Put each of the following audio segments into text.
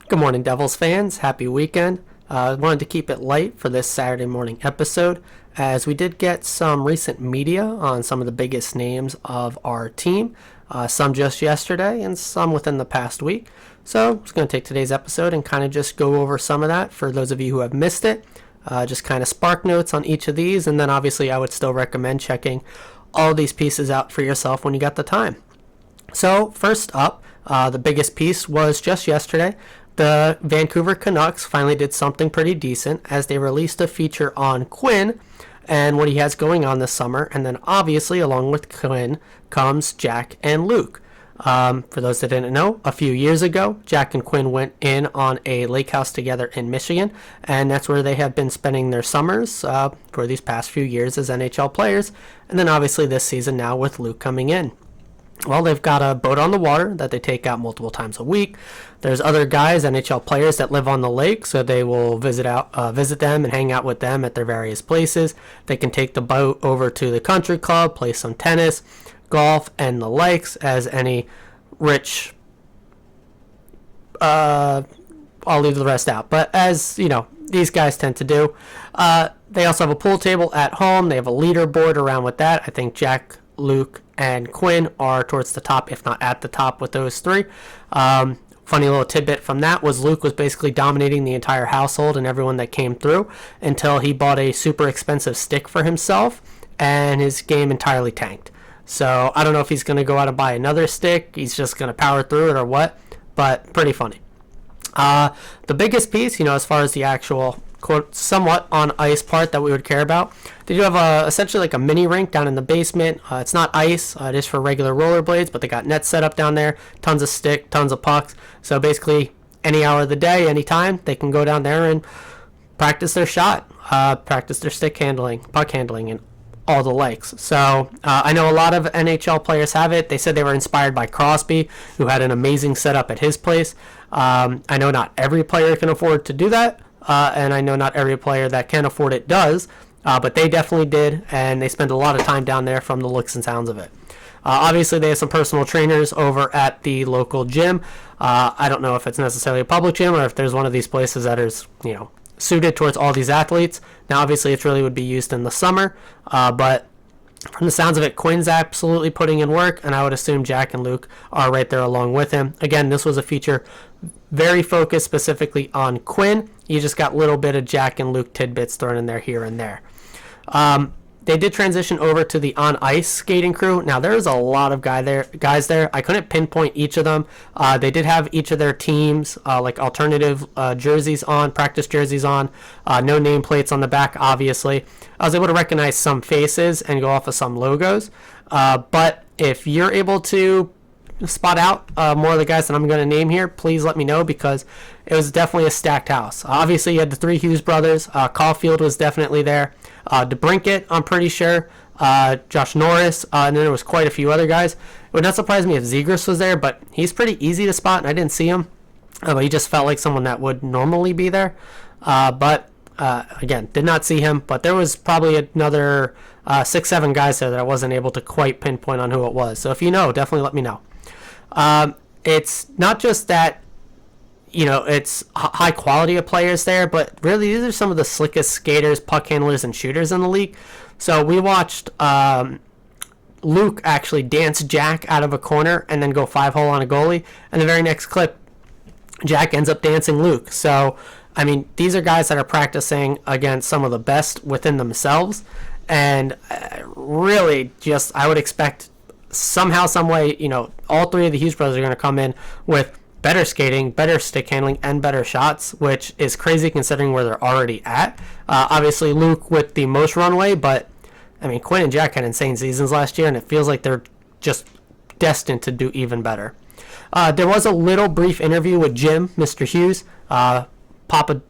Good morning, Devils fans. Happy weekend. Wanted to keep it light for this Saturday morning episode, as we did get some recent media on some of the biggest names of our team, some just yesterday and some within the past week. So I'm just going to take today's episode and kind of just go over some of that for those of you who have missed it. Just kind of spark notes on each of these, and then obviously I would still recommend checking all these pieces out for yourself when you got the time. So first up, the biggest piece was just yesterday. The Vancouver Canucks finally did something pretty decent as they released a feature on Quinn and what he has going on this summer. And then obviously along with Quinn comes Jack and Luke. For those that didn't know, a few years ago, Jack and Quinn went in on a lake house together in Michigan, and that's where they have been spending their summers for these past few years as NHL players. And then obviously this season now with Luke coming in. Well, they've got a boat on the water that they take out multiple times a week. There's other guys, NHL players, that live on the lake, so they will visit them and hang out with them at their various places. They can take the boat over to the country club, play some tennis, golf, and the likes, as any rich... I'll leave the rest out. But as, you know, these guys tend to do. They also have a pool table at home. They have a leaderboard around with that. I think Jack, Luke, and Quinn are towards the top, if not at the top, with those three. Funny little tidbit from that was Luke was basically dominating the entire household and everyone that came through until he bought a super expensive stick for himself, and his game entirely tanked. So I don't know if he's going to go out and buy another stick. He's just going to power through it or what, but pretty funny. The biggest piece, as far as the actual quote somewhat on ice part that we would care about, they do have essentially like a mini rink down in the basement. It's not ice, it is for regular rollerblades, but they got nets set up down there, tons of stick, tons of pucks. So basically any hour of the day, anytime, they can go down there and practice their shot, practice their stick handling, puck handling, and all the likes. So I know a lot of NHL players have it. They said they were inspired by Crosby, who had an amazing setup at his place. I know not every player can afford to do that, and I know not every player that can afford it does, but they definitely did, and they spend a lot of time down there from the looks and sounds of it. Obviously, they have some personal trainers over at the local gym. I don't know if it's necessarily a public gym or if there's one of these places that is, suited towards all these athletes. Now, obviously, it really would be used in the summer, but from the sounds of it, Quinn's absolutely putting in work, and I would assume Jack and Luke are right there along with him. Again, this was a feature very focused specifically on Quinn. You just got a little bit of Jack and Luke tidbits thrown in there here and there. They did transition over to the on-ice skating crew. Now, there's a lot of guys there. I couldn't pinpoint each of them. They did have each of their teams, like alternative jerseys on, practice jerseys on, no nameplates on the back, obviously. I was able to recognize some faces and go off of some logos. But if you're able to spot out more of the guys that I'm going to name here, please let me know, because it was definitely a stacked house. Obviously, you had the three Hughes brothers. Caulfield was definitely there. DeBrincat, I'm pretty sure. Josh Norris, and then there was quite a few other guys. It would not surprise me if Zegras was there, but he's pretty easy to spot, and I didn't see him. But he just felt like someone that would normally be there. But again, did not see him. But there was probably another 6-7 guys there that I wasn't able to quite pinpoint on who it was. So if you know, definitely let me know. It's not just that, it's high quality of players there, but really these are some of the slickest skaters, puck handlers, and shooters in the league. So we watched Luke actually dance Jack out of a corner and then go 5-hole on a goalie, and the very next clip, Jack ends up dancing Luke. So, I mean, these are guys that are practicing against some of the best within themselves, and really just, I would expect somehow, some way, all three of the Hughes brothers are going to come in with better skating, better stick handling, and better shots, which is crazy considering where they're already at. Obviously, Luke with the most runway, but, I mean, Quinn and Jack had insane seasons last year, and it feels like they're just destined to do even better. There was a little brief interview with Jim, Mr. Hughes, Papa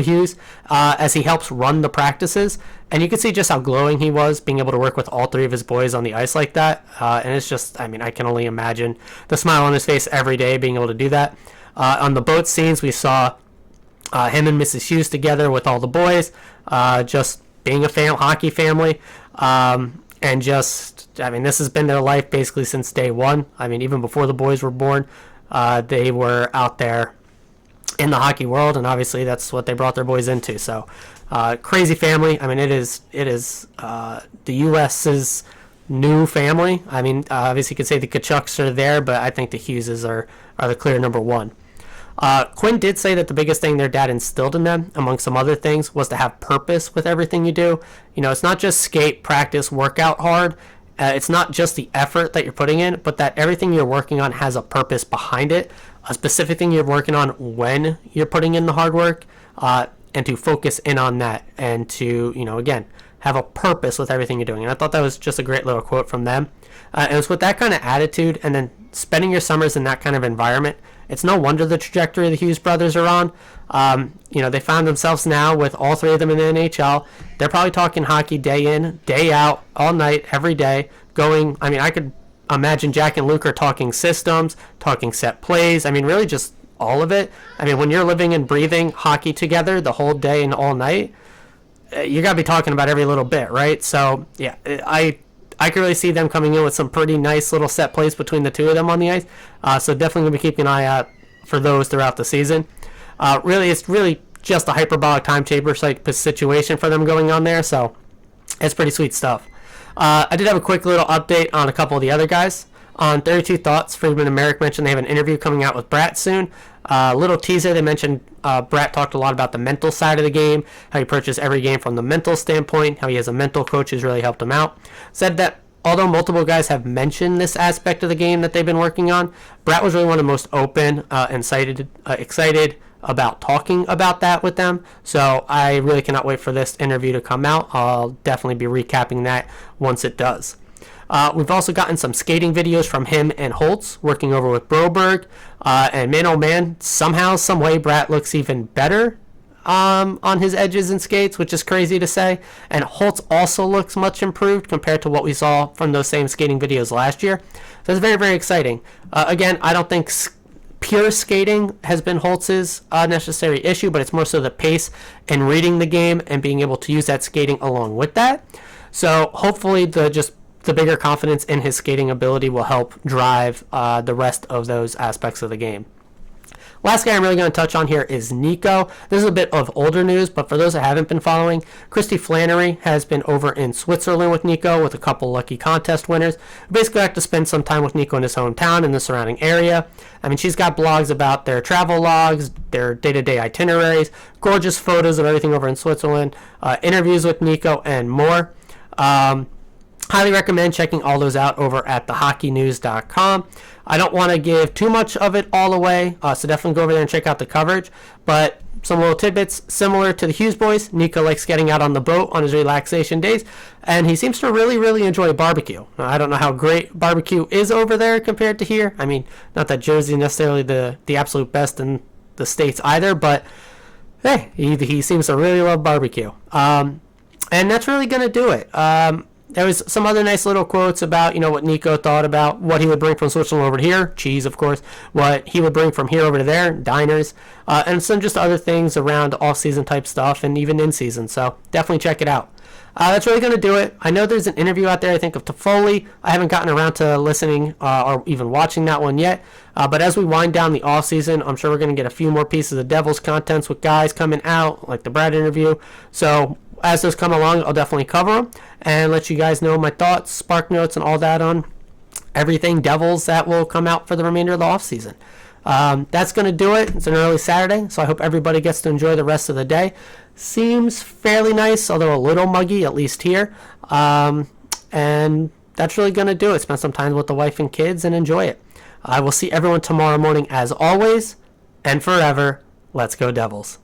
Hughes, as he helps run the practices, and you can see just how glowing he was being able to work with all three of his boys on the ice like that, and it's just, I mean, I can only imagine the smile on his face every day being able to do that. On the boat scenes, we saw him and Mrs. Hughes together with all the boys, just being a hockey family, and just, I mean, this has been their life basically since day one. I mean, even before the boys were born, they were out there in the hockey world, and obviously that's what they brought their boys into. So crazy family. I mean, it is the US's new family. I mean, obviously you could say the Kachucks are there, but I think the Hugheses are the clear number one. Quinn did say that the biggest thing their dad instilled in them, among some other things, was to have purpose with everything you do. You know, it's not just skate, practice, work out hard. It's not just the effort that you're putting in, but that everything you're working on has a purpose behind it, a specific thing you're working on when you're putting in the hard work, and to focus in on that, and to, you know, again, have a purpose with everything you're doing. And I thought that was just a great little quote from them. And it's with that kind of attitude and then spending your summers in that kind of environment, it's no wonder the trajectory the Hughes brothers are on. You know, they found themselves now with all three of them in the NHL. They're probably talking hockey day in, day out, all night, every day, going, I mean, I could imagine Jack and Luke are talking systems, talking set plays. I mean, really just all of it. I mean, when you're living and breathing hockey together the whole day and all night, you got to be talking about every little bit, right? So, yeah, I can really see them coming in with some pretty nice little set plays between the two of them on the ice. So definitely going to be keeping an eye out for those throughout the season. It's really just a hyperbolic time chamber type situation for them going on there. So it's pretty sweet stuff. I did have a quick little update on a couple of the other guys. On 32 Thoughts, Friedman and Merrick mentioned they have an interview coming out with Bratt soon. Little teaser, they mentioned Bratt talked a lot about the mental side of the game, how he approaches every game from the mental standpoint, how he has a mental coach who's really helped him out. Said that although multiple guys have mentioned this aspect of the game that they've been working on, Bratt was really one of the most open and excited about talking about that with them. So I really cannot wait for this interview to come out. I'll definitely be recapping that once it does. We've also gotten some skating videos from him and Holtz working over with Broberg. And man, oh man, somehow, some way, Bratt looks even better on his edges and skates, which is crazy to say. And Holtz also looks much improved compared to what we saw from those same skating videos last year. So it's very, very exciting. Again, I don't think pure skating has been Holtz's necessary issue, but it's more so the pace and reading the game and being able to use that skating along with that. So hopefully the bigger confidence in his skating ability will help drive the rest of those aspects of the game. Last guy I'm really going to touch on here is Nico. This is a bit of older news, but for those that haven't been following, Christy Flannery has been over in Switzerland with Nico with a couple lucky contest winners. Basically, got to spend some time with Nico in his hometown and the surrounding area. I mean, she's got blogs about their travel logs, their day-to-day itineraries, gorgeous photos of everything over in Switzerland, interviews with Nico, and more. Highly recommend checking all those out over at thehockeynews.com. I don't want to give too much of it all away, so definitely go over there and check out the coverage. But some little tidbits similar to the Hughes boys. Nico likes getting out on the boat on his relaxation days, and he seems to really, really enjoy barbecue. Now, I don't know how great barbecue is over there compared to here. I mean, not that Jersey is necessarily the absolute best in the States either, but hey, he seems to really love barbecue. And that's really going to do it. There was some other nice little quotes about, you know, what Nico thought about what he would bring from Switzerland over to here, cheese, of course, what he would bring from here over to there, diners, and some just other things around off-season type stuff and even in-season. So definitely check it out. That's really going to do it. I know there's an interview out there, I think, of Toffoli. I haven't gotten around to listening or even watching that one yet. But as we wind down the off-season, I'm sure we're going to get a few more pieces of Devils contents with guys coming out, like the Bratt interview. So as those come along, I'll definitely cover them and let you guys know my thoughts, spark notes, and all that on everything Devils that will come out for the remainder of the offseason. That's going to do it. It's an early Saturday, so I hope everybody gets to enjoy the rest of the day. Seems fairly nice, although a little muggy, at least here. And that's really going to do it. Spend some time with the wife and kids and enjoy it. I will see everyone tomorrow morning as always, and forever, let's go Devils.